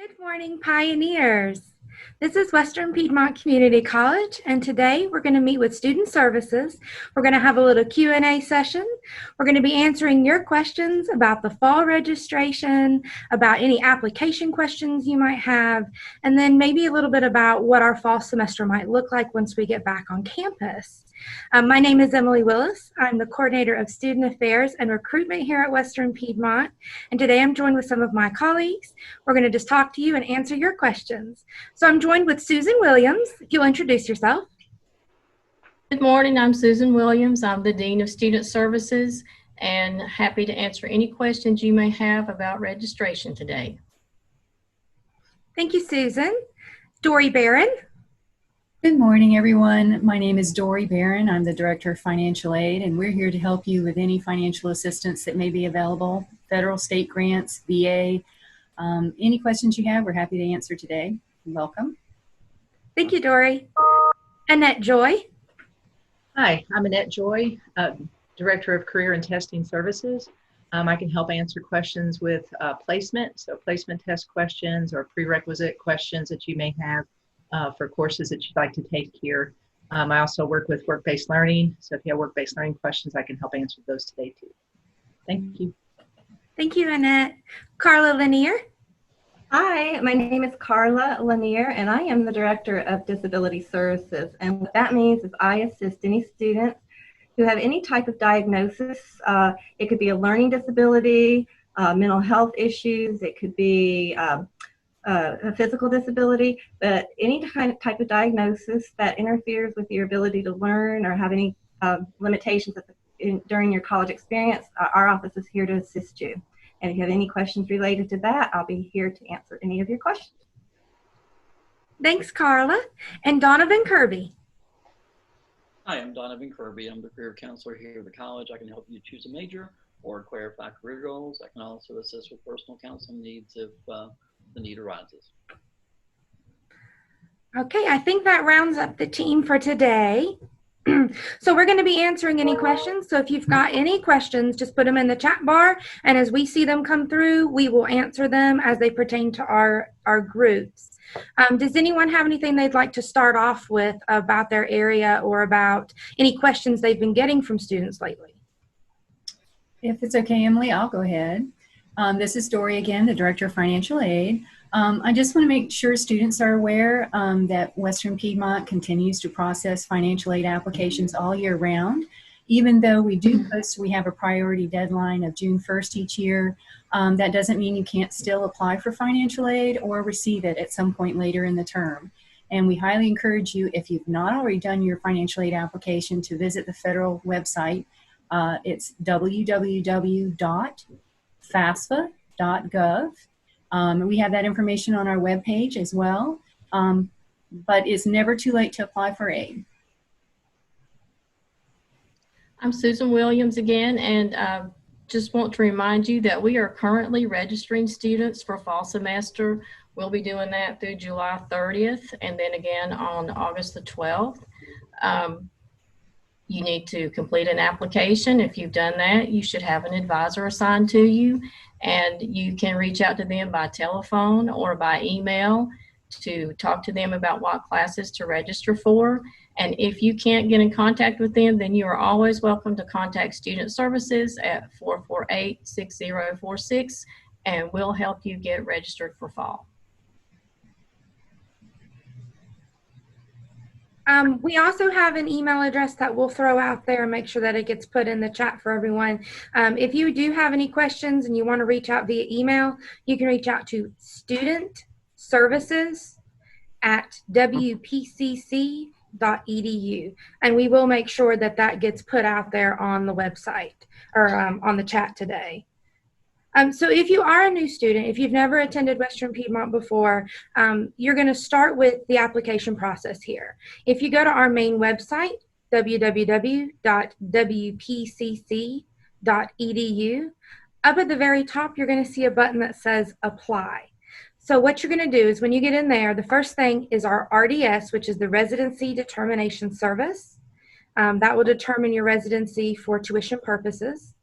Good morning, Pioneers. This is Western Piedmont Community College, and today we're going to meet with Student Services. We're going to have a little Q&A session. We're going to be answering your questions about the fall registration, about any application questions you might have, and then maybe a little bit about what our fall semester might look like once we get back on campus. My name is Emily Willis. I'm the coordinator of Student Affairs and Recruitment here at Western Piedmont, and today I'm joined with some of my colleagues. We're going to just talk to you and answer your questions. So I'm joined with Susan Williams. If you'll introduce yourself. Good morning, I'm Susan Williams. I'm the Dean of Student Services and happy to answer any questions you may have about registration today. Thank you, Susan. Dorie Baron. Good morning, everyone. My name is Dorie Baron. I'm the Director of Financial Aid, and we're here to help you with any financial assistance that may be available, federal, state grants, VA. Any questions you have, we're happy to answer today. Welcome. Thank you, Dorie. Annette Joy. Hi, I'm Annette Joy, Director of Career and Testing Services. I can help answer questions with placement, so placement test questions or prerequisite questions that you may have for courses that you'd like to take here. I also work with work-based learning, so if you have work-based learning questions, I can help answer those today too. Thank you. Thank you, Annette. Karla Lanier. Hi, my name is Karla Lanier, and I am the Director of Disability Services. And what that means is I assist any students who have any type of diagnosis. It could be a learning disability, mental health issues, it could be a physical disability, but any type of diagnosis that interferes with your ability to learn or have any limitations during your college experience, our office is here to assist you. And if you have any questions related to that, I'll be here to answer any of your questions. Thanks, Karla. And Donovan Kirby. Hi, I'm Donovan Kirby. I'm the career counselor here at the college. I can help you choose a major or clarify career goals. I can also assist with personal counseling needs if the need arises. Okay, I think that rounds up the team for today. So we're going to be answering any questions. So if you've got any questions, just put them in the chat bar. And as we see them come through, we will answer them as they pertain to our groups. Does anyone have anything they'd like to start off with about their area or about any questions they've been getting from students lately? If it's okay, Emily, I'll go ahead. This is Dorie again, the Director of Financial Aid. I just want to make sure students are aware that Western Piedmont continues to process financial aid applications all year round. Even though we have a priority deadline of June 1st each year, that doesn't mean you can't still apply for financial aid or receive it at some point later in the term. And we highly encourage you, if you've not already done your financial aid application, to visit the federal website. It's www.fasfa.gov. We have that information on our webpage as well, but it's never too late to apply for aid. I'm Susan Williams again, and just want to remind you that we are currently registering students for fall semester. We'll be doing that through July 30th and then again on August the 12th. You need to complete an application. If you've done that, you should have an advisor assigned to you, and you can reach out to them by telephone or by email to talk to them about what classes to register for. And if you can't get in contact with them, then you are always welcome to contact Student Services at 448-6046, and we'll help you get registered for fall. We also have an email address that we'll throw out there and make sure that it gets put in the chat for everyone. If you do have any questions and you want to reach out via email, you can reach out to studentservices@wpcc.edu, and we will make sure that that gets put out there on the website or on the chat today. So if you are a new student, if you've never attended Western Piedmont before, you're going to start with the application process here. If you go to our main website, www.wpcc.edu, up at the very top, you're going to see a button that says Apply. So what you're going to do is when you get in there, the first thing is our RDS, which is the Residency Determination Service. That will determine your residency for tuition purposes.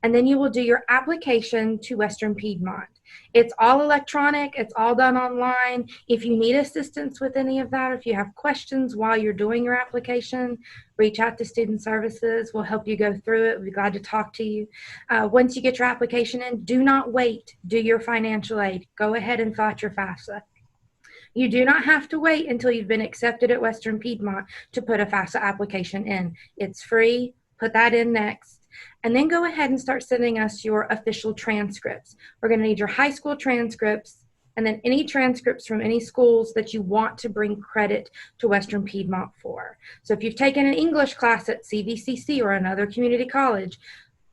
and then you will do your application to Western Piedmont. It's all electronic. It's all done online. If you need assistance with any of that, if you have questions while you're doing your application, reach out to Student Services. We'll help you go through it. We'll be glad to talk to you. Once you get your application in, do not wait. Do your financial aid. Go ahead and fill out your FAFSA. You do not have to wait until you've been accepted at Western Piedmont to put a FAFSA application in. It's free. Put that in next. And then go ahead and start sending us your official transcripts. We're going to need your high school transcripts and then any transcripts from any schools that you want to bring credit to Western Piedmont for. So if you've taken an English class at CVCC or another community college,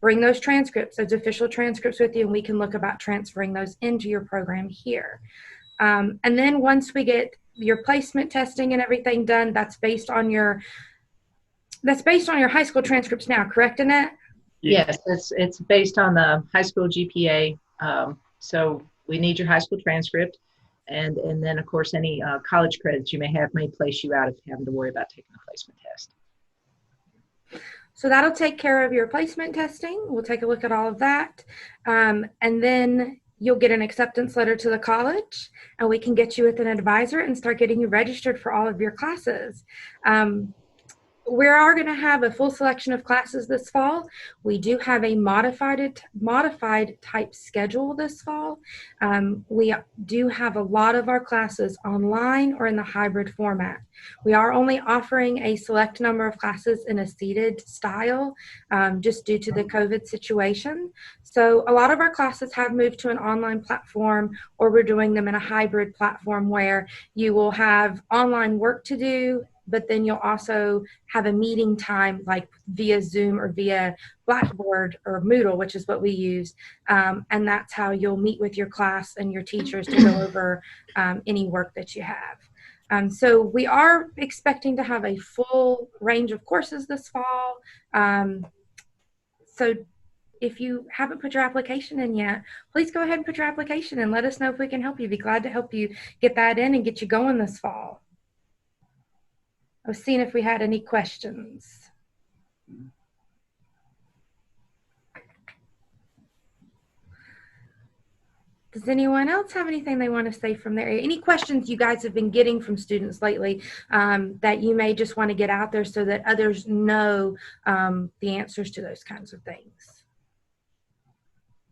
bring those transcripts, those official transcripts with you, and we can look about transferring those into your program here. And then once we get your placement testing and everything done, that's based on your high school transcripts now, correct, Annette? Yes, it's based on the high school GPA. So we need your high school transcript, and then of course any college credits you may have may place you out of having to worry about taking the placement test. So that'll take care of your placement testing. We'll take a look at all of that, and then you'll get an acceptance letter to the college, and we can get you with an advisor and start getting you registered for all of your classes. We are going to have a full selection of classes this fall. We do have a modified type schedule this fall. We do have a lot of our classes online or in the hybrid format. We are only offering a select number of classes in a seated style just due to the COVID situation. So a lot of our classes have moved to an online platform, or we're doing them in a hybrid platform where you will have online work to do, but then you'll also have a meeting time like via Zoom or via Blackboard or Moodle, which is what we use. And that's how you'll meet with your class and your teachers to go over any work that you have. So we are expecting to have a full range of courses this fall. So if you haven't put your application in yet, please go ahead and put your application in. Let us know if we can help you. Be glad to help you get that in and get you going this fall. I was seeing if we had any questions. Does anyone else have anything they want to say from there? Any questions you guys have been getting from students lately that you may just want to get out there so that others know the answers to those kinds of things?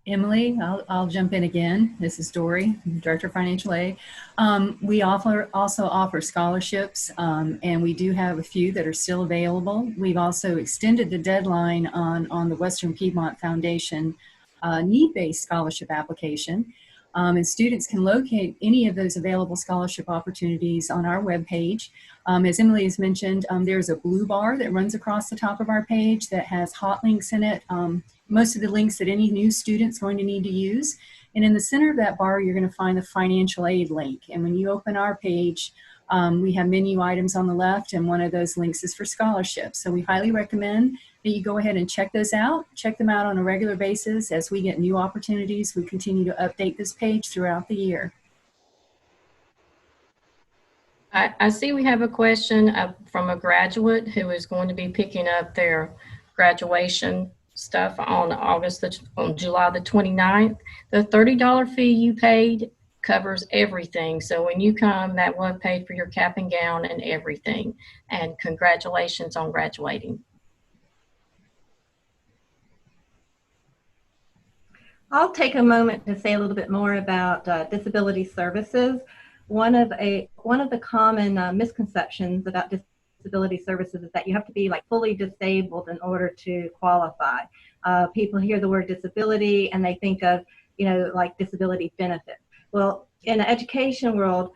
Emily, I'll jump in again. This is Dori, Director of Financial Aid. We also offer scholarships, and we do have a few that are still available. We've also extended the deadline on the Western Piedmont Foundation need-based scholarship application. And students can locate any of those available scholarship opportunities on our webpage. As Emily has mentioned, there's a blue bar that runs across the top of our page that has hot links in it. Most of the links that any new student's going to need to use. And in the center of that bar, you're going to find the financial aid link. And when you open our page, we have menu items on the left, and one of those links is for scholarships. So we highly recommend that you go ahead and check those out. Check them out on a regular basis. As we get new opportunities, we continue to update this page throughout the year. I see we have a question from a graduate who is going to be picking up their graduation stuff on July the 29th. The $30 fee you paid covers everything. So when you come, that will have paid for your cap and gown and everything. And congratulations on graduating. I'll take a moment to say a little bit more about disability services. One of the common misconceptions about disability services is that you have to be like fully disabled in order to qualify. People hear the word disability and they think of, like disability benefits. Well, in the education world,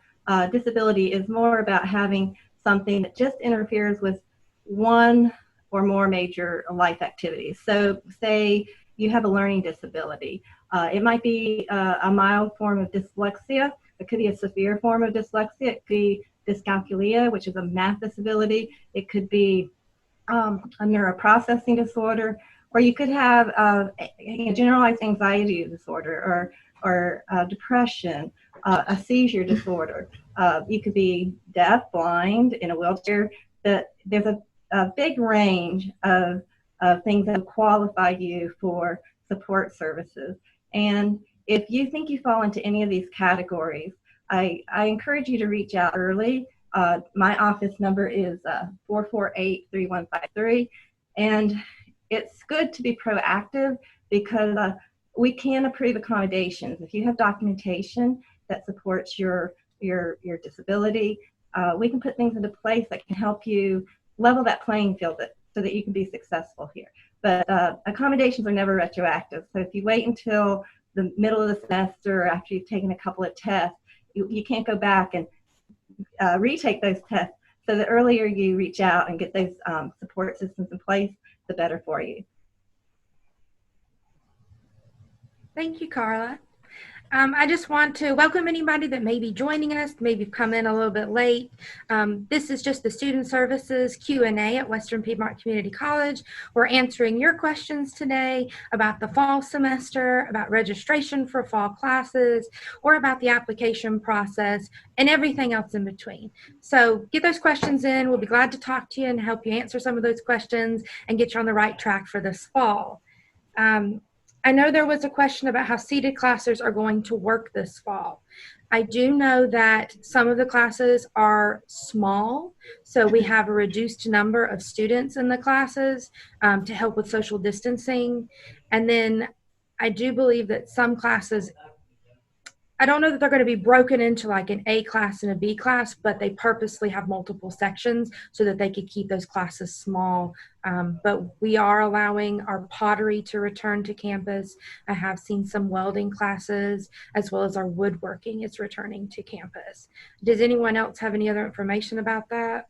disability is more about having something that just interferes with one or more major life activities. So say you have a learning disability. It might be a mild form of dyslexia. It could be a severe form of dyslexia. It could be dyscalculia, which is a math disability. It could be a neuroprocessing disorder, or you could have a generalized anxiety disorder or depression, a seizure disorder. You could be deaf, blind, in a wheelchair. There's a big range of things that qualify you for support services. And if you think you fall into any of these categories, I encourage you to reach out early. My office number is 448-3153. And it's good to be proactive because we can approve accommodations. If you have documentation that supports your disability, we can put things into place that can help you level that playing field so that you can be successful here. But accommodations are never retroactive. So if you wait until the middle of the semester or after you've taken a couple of tests, you can't go back and retake those tests. So the earlier you reach out and get those support systems in place, the better for you. Thank you, Karla. I just want to welcome anybody that may be joining us, maybe come in a little bit late. This is just the Student Services Q&A at Western Piedmont Community College. We're answering your questions today about the fall semester, about registration for fall classes, or about the application process and everything else in between. So get those questions in. We'll be glad to talk to you and help you answer some of those questions and get you on the right track for this fall. I know there was a question about how seated classes are going to work this fall. I do know that some of the classes are small, so we have a reduced number of students in the classes to help with social distancing. And then I do believe that some classes, I don't know that they're going to be broken into like an A class and a B class, but they purposely have multiple sections so that they could keep those classes small. But we are allowing our pottery to return to campus. I have seen some welding classes as well as our woodworking is returning to campus. Does anyone else have any other information about that?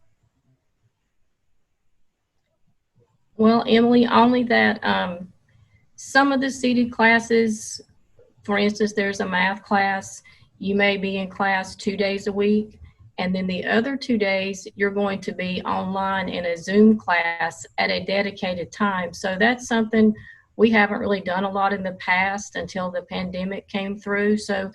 Well, Emily, only that some of the seated classes, for instance, there's a math class, you may be in class 2 days a week, and then the other 2 days you're going to be online in a Zoom class at a dedicated time. So that's something we haven't really done a lot in the past until the pandemic came through. So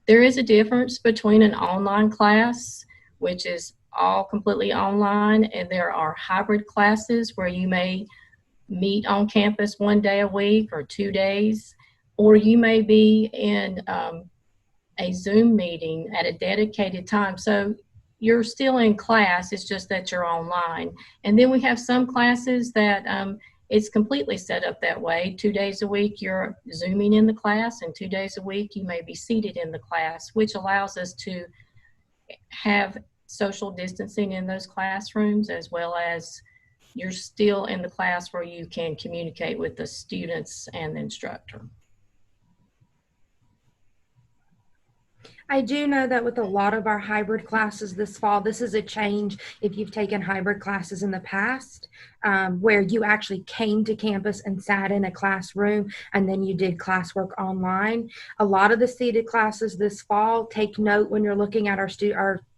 there is a difference between an online class, which is all completely online, and there are hybrid classes where you may meet on campus 1 day a week or 2 days, or you may be in a Zoom meeting at a dedicated time. So you're still in class, it's just that you're online. And then we have some classes that it's completely set up that way. 2 days a week you're Zooming in the class, and 2 days a week you may be seated in the class, which allows us to have social distancing in those classrooms, as well as you're still in the class where you can communicate with the students and the instructor. I do know that with a lot of our hybrid classes this fall, this is a change if you've taken hybrid classes in the past, where you actually came to campus and sat in a classroom and then you did classwork online. A lot of the seated classes this fall, take note when you're looking at our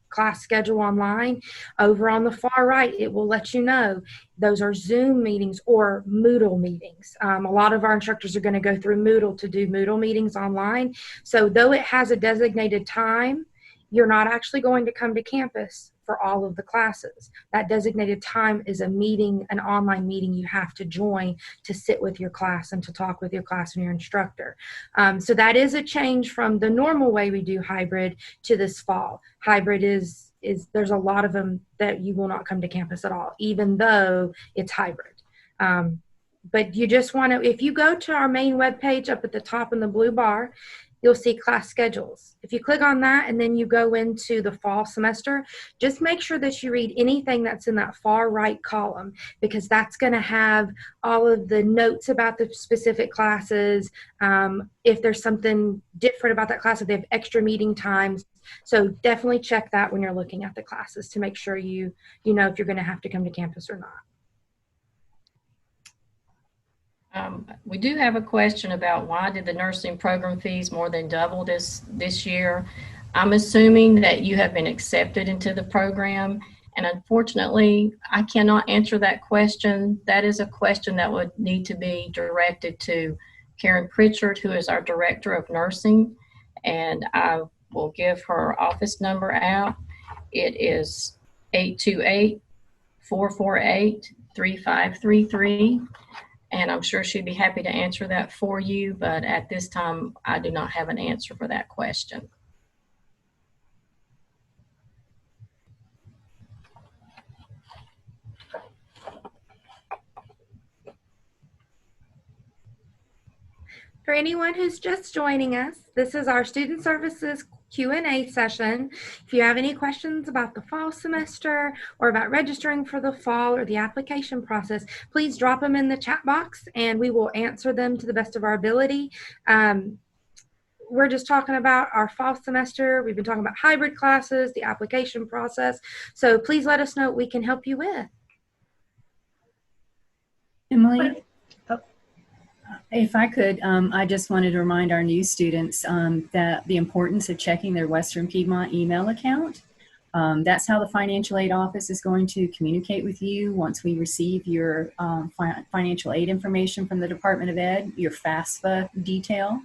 class schedule online. Over on the far right, it will let you know those are Zoom meetings or Moodle meetings. A lot of our instructors are going to go through Moodle to do Moodle meetings online. So though it has a designated time, you're not actually going to come to campus for all of the classes. That designated time is a meeting, an online meeting you have to join to sit with your class and to talk with your class and your instructor. So that is a change from the normal way we do hybrid to this fall. Hybrid is there's a lot of them that you will not come to campus at all, even though it's hybrid. But you just want to, if you go to our main webpage up at the top in the blue bar, you'll see class schedules. If you click on that and then you go into the fall semester, just make sure that you read anything that's in that far right column, because that's going to have all of the notes about the specific classes. If there's something different about that class, if they have extra meeting times. So definitely check that when you're looking at the classes to make sure you know if you're going to have to come to campus or not. We do have a question about why did the nursing program fees more than double this year? I'm assuming that you have been accepted into the program, and unfortunately, I cannot answer that question. That is a question that would need to be directed to Karen Pritchard, who is our Director of Nursing, and I will give her office number out. It is 828-448-3533. and I'm sure she'd be happy to answer that for you, but at this time, I do not have an answer for that question. For anyone who's just joining us, this is our Student Services Q&A session. If you have any questions about the fall semester or about registering for the fall or the application process, please drop them in the chat box and we will answer them to the best of our ability. We're just talking about our fall semester. We've been talking about hybrid classes, the application process. So please let us know what we can help you with. Emily? If I could, I just wanted to remind our new students that the importance of checking their Western Piedmont email account. That's how the financial aid office is going to communicate with you once we receive your financial aid information from the Department of Ed, your FAFSA detail.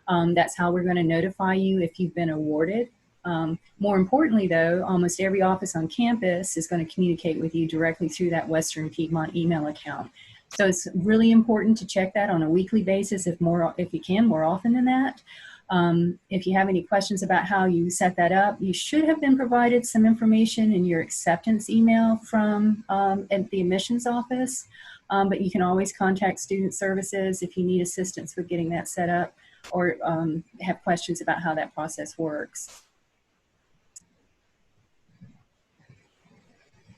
That's how we're going to notify you if you've been awarded. More importantly, though, almost every office on campus is going to communicate with you directly through that Western Piedmont email account. So it's really important to check that on a weekly basis, if you can, more often than that. If you have any questions about how you set that up, you should have been provided some information in your acceptance email from at the admissions office, but you can always contact Student Services if you need assistance with getting that set up or have questions about how that process works.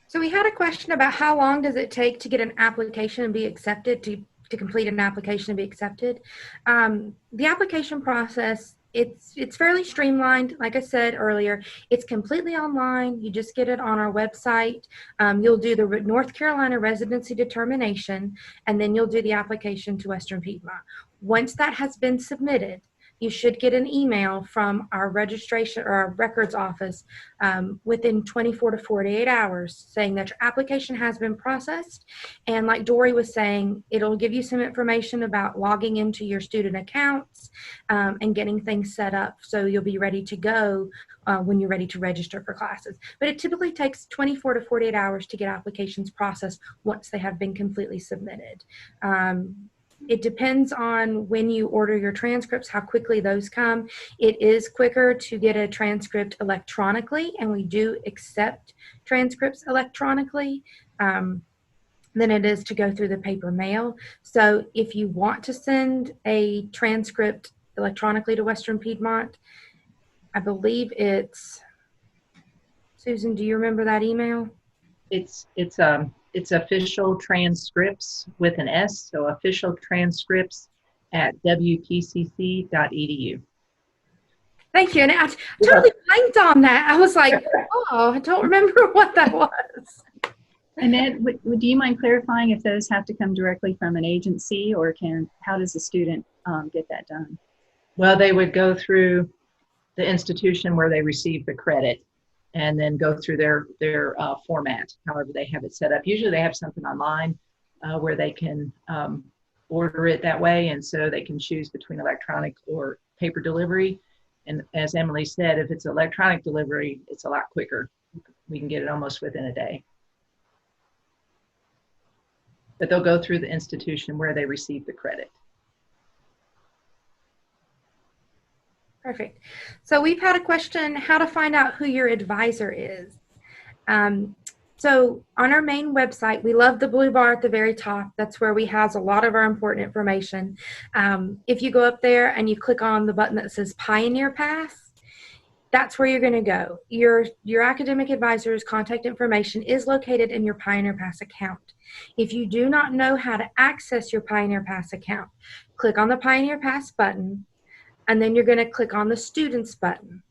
So we had a question about how long does it take to get an application and be accepted, to complete an application and be accepted. The application process, it's fairly streamlined. Like I said earlier, it's completely online. You just get it on our website. You'll do the North Carolina residency determination, and then you'll do the application to Western Piedmont. Once that has been submitted, you should get an email from our registration or our records office within 24 to 48 hours saying that your application has been processed. And like Dory was saying, it'll give you some information about logging into your student accounts and getting things set up so you'll be ready to go when you're ready to register for classes. But it typically takes 24 to 48 hours to get applications processed once they have been completely submitted. It depends on when you order your transcripts, how quickly those come. It is quicker to get a transcript electronically, and we do accept transcripts electronically, than it is to go through the paper mail. So if you want to send a transcript electronically to Western Piedmont, I believe it's, Susan, do you remember that email? It's official transcripts with an S, so official transcripts at WPCC.edu. Thank you. And I totally blanked on that. I was like, oh, I don't remember what that was. Annette, do you mind clarifying if those have to come directly from an agency, or how does the student get that done? Well, they would go through the institution where they receive the credit, and then go through their format, however they have it set up. Usually they have something online where they can order it that way, and so they can choose between electronic or paper delivery. And as Emily said, if it's electronic delivery, it's a lot quicker. We can get it almost within a day. But they'll go through the institution where they receive the credit. Perfect. So we've had a question, how to find out who your advisor is. So on our main website, we love the blue bar at the very top. That's where we house a lot of our important information. If you go up there and you click on the button that says Pioneer Pass, that's where you're going to go. Your academic advisor's contact information is located in your Pioneer Pass account. If you do not know how to access your Pioneer Pass account, click on the Pioneer Pass button, and then you're going to click on the Students button.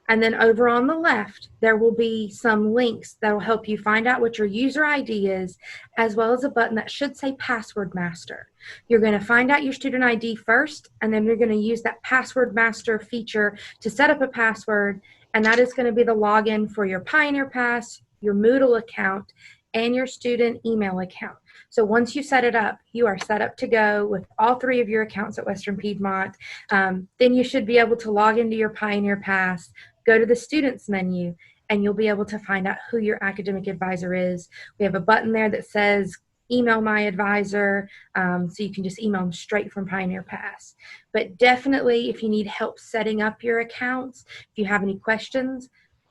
And then over on the left, there will be some links that will help you find out what your user ID is, as well as a button that should say Password Master. You're going to find out your student ID first, and then you're going to use that Password Master feature to set up a password, and that is going to be the login for your Pioneer Pass, your Moodle account, and your student email account. So once you set it up, you are set up to go with all three of your accounts at Western Piedmont. Then you should be able to log into your Pioneer Pass, go to the Students menu, and you'll be able to find out who your academic advisor is. We have a button there that says email my advisor, so you can just email them straight from Pioneer Pass. But definitely, if you need help setting up your accounts, if you have any questions,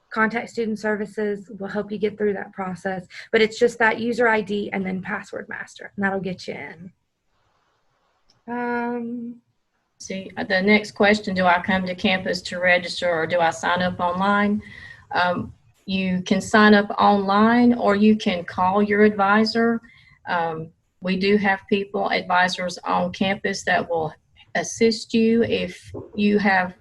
contact Student Services. We'll help you get through that process. But it's just that user ID and then password master, and that'll get you in. See, the next question, do I come to campus to register or do I sign up online? You can sign up online or you can call your advisor. We do have advisors on campus that will assist you. If you have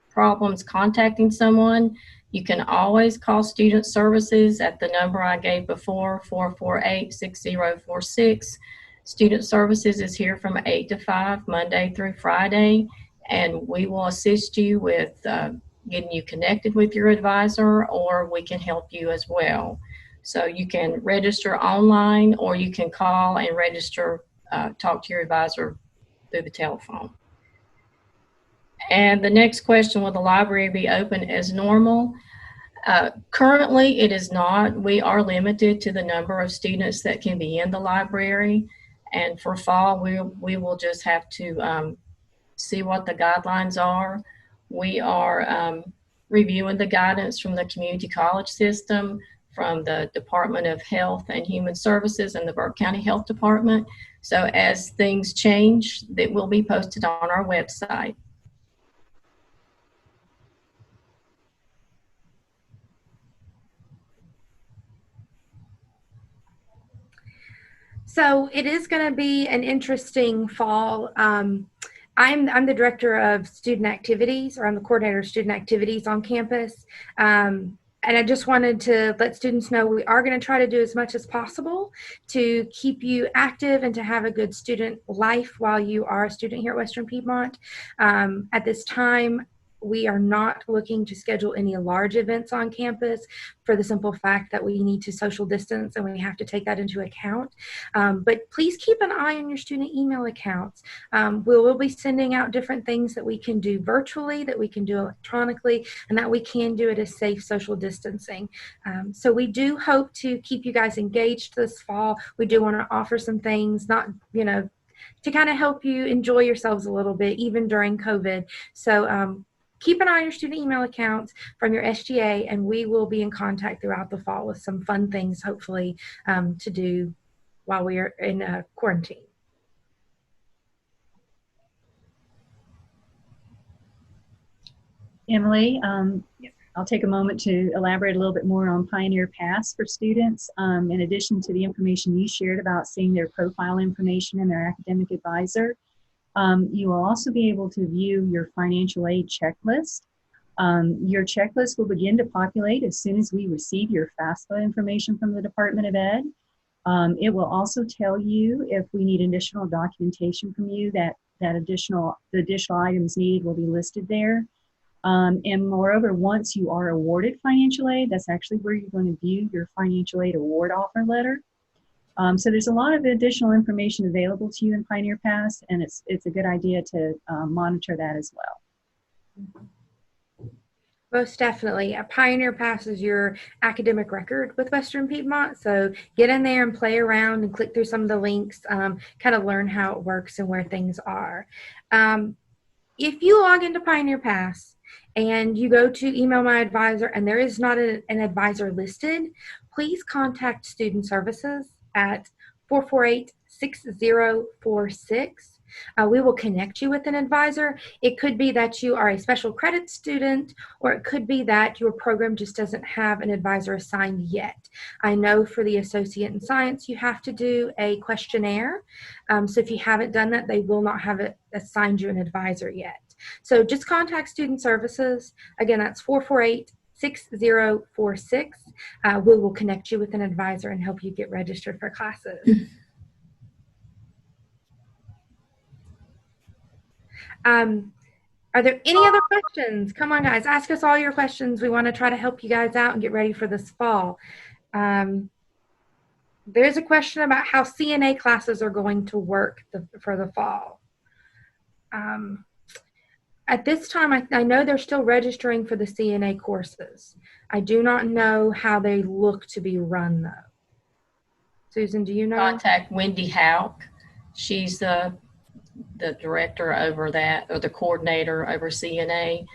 problems contacting someone, you can always call Student Services at the number I gave before, 448-6046. Student Services is here from 8 to 5, Monday through Friday, and we will assist you with getting you connected with your advisor, or we can help you as well. So you can register online, or you can call and register, talk to your advisor through the telephone. And the next question, will the library be open as normal? Currently, it is not. We are limited to the number of students that can be in the library. And for fall, we will just have to see what the guidelines are. We are reviewing the guidance from the community college system, from the Department of Health and Human Services and the Burke County Health Department. So as things change, that will be posted on our website. So it is going to be an interesting fall. I'm the director of student activities, or I'm the coordinator of student activities on campus. And I just wanted to let students know we are going to try to do as much as possible to keep you active and to have a good student life while you are a student here at Western Piedmont. At this time, we are not looking to schedule any large events on campus for the simple fact that we need to social distance and we have to take that into account. But please keep an eye on your student email accounts. We will be sending out different things that we can do virtually, that we can do electronically, and that we can do it as safe social distancing. So we do hope to keep you guys engaged this fall. We do want to offer some things, not, to kind of help you enjoy yourselves a little bit, even during COVID. So keep an eye on your student email accounts from your SGA, and we will be in contact throughout the fall with some fun things, hopefully, to do while we are in quarantine. Emily, I'll take a moment to elaborate a little bit more on Pioneer Pass for students. In addition to the information you shared about seeing their profile information and their academic advisor, you will also be able to view your financial aid checklist. Your checklist will begin to populate as soon as we receive your FAFSA information from the Department of Ed. It will also tell you if we need additional documentation from you, the additional items needed will be listed there. And moreover, once you are awarded financial aid, that's actually where you're going to view your financial aid award offer letter. So there's a lot of additional information available to you in Pioneer Pass, and it's a good idea to monitor that as well. Most definitely. A Pioneer Pass is your academic record with Western Piedmont, so get in there and play around and click through some of the links, kind of learn how it works and where things are. If you log into Pioneer Pass and you go to email my advisor and there is not an advisor listed, please contact Student Services at 448-6046. We will connect you with an advisor. It could be that you are a special credit student, or it could be that your program just doesn't have an advisor assigned yet. I know for the Associate in Science, you have to do a questionnaire. So if you haven't done that, they will not have assigned you an advisor yet. So just contact Student Services. Again, that's 448-6046. We will connect you with an advisor and help you get registered for classes. Are there any other questions? Come on, guys, ask us all your questions. We want to try to help you guys out and get ready for this fall. There's a question about how CNA classes are going to work for the fall. At this time, I know they're still registering for the CNA courses. I do not know how they look to be run, though. Susan, do you know? Contact Wendy Houck. She's the director over that, or the coordinator over CNA.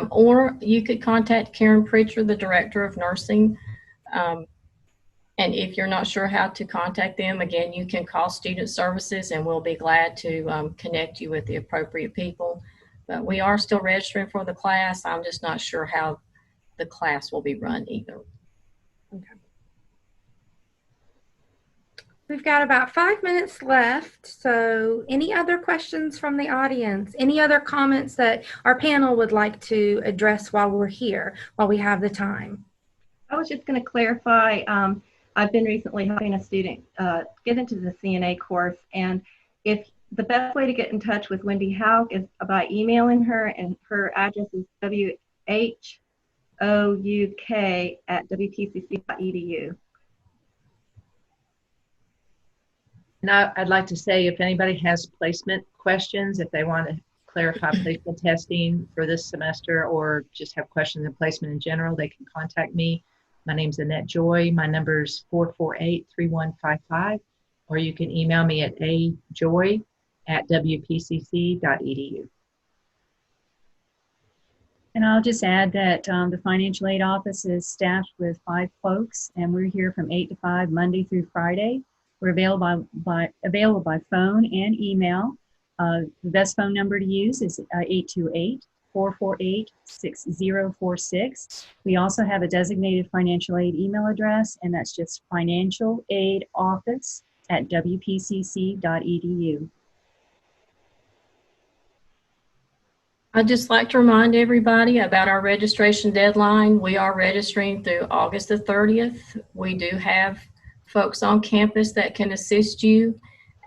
Or you could contact Karen Preacher, the director of nursing. And if you're not sure how to contact them, again, you can call Student Services and we'll be glad to connect you with the appropriate people. But we are still registering for the class. I'm just not sure how the class will be run either. Okay. We've got about 5 minutes left. So any other questions from the audience? Any other comments that our panel would like to address while we're here, while we have the time? I was just going to clarify. I've been recently helping a student get into the CNA course, and if the best way to get in touch with Wendy Houck is by emailing her, and her address is whouk@wpcc.edu. And I'd like to say, if anybody has placement questions, if they want to clarify placement testing for this semester or just have questions in placement in general, they can contact me. My name's Annette Joy. My number's 448-3155, or you can email me at ajoy@wpcc.edu. And I'll just add that the financial aid office is staffed with 5 folks, and we're here from 8 to 5 Monday through Friday. We're available by phone and email. The best phone number to use is 828-448-6046. We also have a designated financial aid email address, and that's just financialaidoffice@wpcc.edu. I'd just like to remind everybody about our registration deadline. We are registering through August the 30th. We do have folks on campus that can assist you.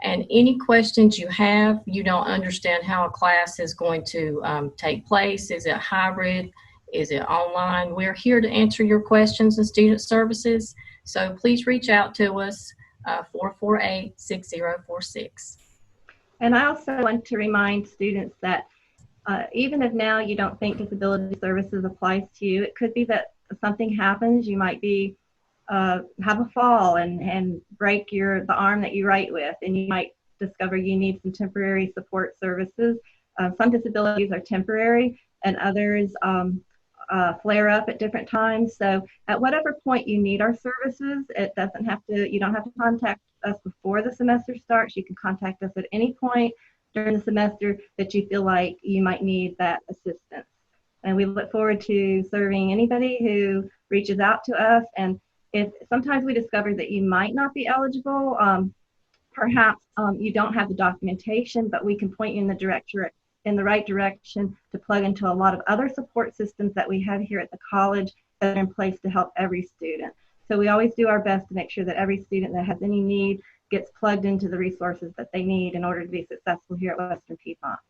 And any questions you have, you don't understand how a class is going to take place. Is it hybrid? Is it online? We're here to answer your questions in Student Services. So please reach out to us, 448-6046. And I also want to remind students that even if now you don't think disability services applies to you, it could be that something happens. You might be have a fall and break the arm that you write with, and you might discover you need some temporary support services. Some disabilities are temporary, and others flare up at different times. So at whatever point you need our services, you don't have to contact us before the semester starts. You can contact us at any point during the semester that you feel like you might need that assistance. And we look forward to serving anybody who reaches out to us. And if sometimes we discover that you might not be eligible, perhaps you don't have the documentation, but we can point you in the right direction to plug into a lot of other support systems that we have here at the college that are in place to help every student. So we always do our best to make sure that every student that has any need gets plugged into the resources that they need in order to be successful here at Western Piedmont.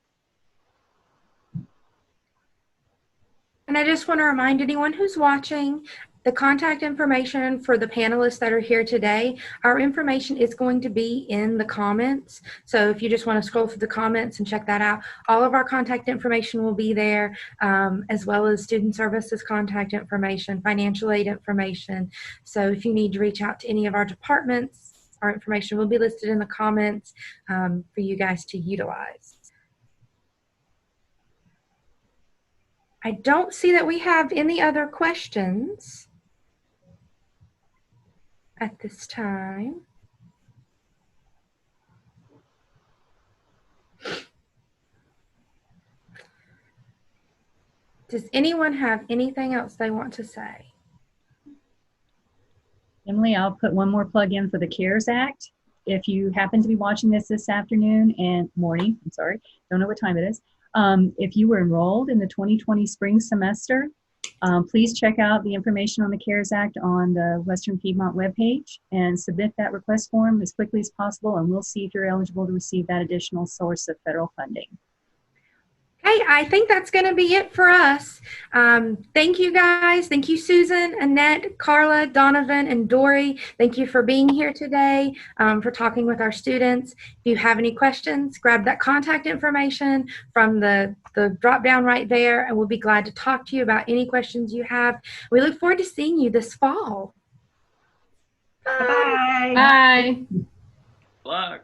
And I just want to remind anyone who's watching, the contact information for the panelists that are here today, our information is going to be in the comments. So if you just want to scroll through the comments and check that out, all of our contact information will be there, as well as Student Services contact information, financial aid information. So if you need to reach out to any of our departments, our information will be listed in the comments for you guys to utilize. I don't see that we have any other questions at this time. Does anyone have anything else they want to say? Emily, I'll put one more plug in for the CARES Act. If you happen to be watching this afternoon and morning, I'm sorry, don't know what time it is. If you were enrolled in the 2020 spring semester, please check out the information on the CARES Act on the Western Piedmont webpage and submit that request form as quickly as possible, and we'll see if you're eligible to receive that additional source of federal funding. Hey, I think that's going to be it for us. Thank you, guys. Thank you, Susan, Annette, Karla, Donovan, and Dorie. Thank you for being here today, for talking with our students. If you have any questions, grab that contact information from the drop down right there, and we'll be glad to talk to you about any questions you have. We look forward to seeing you this fall. Bye. Bye. Luck.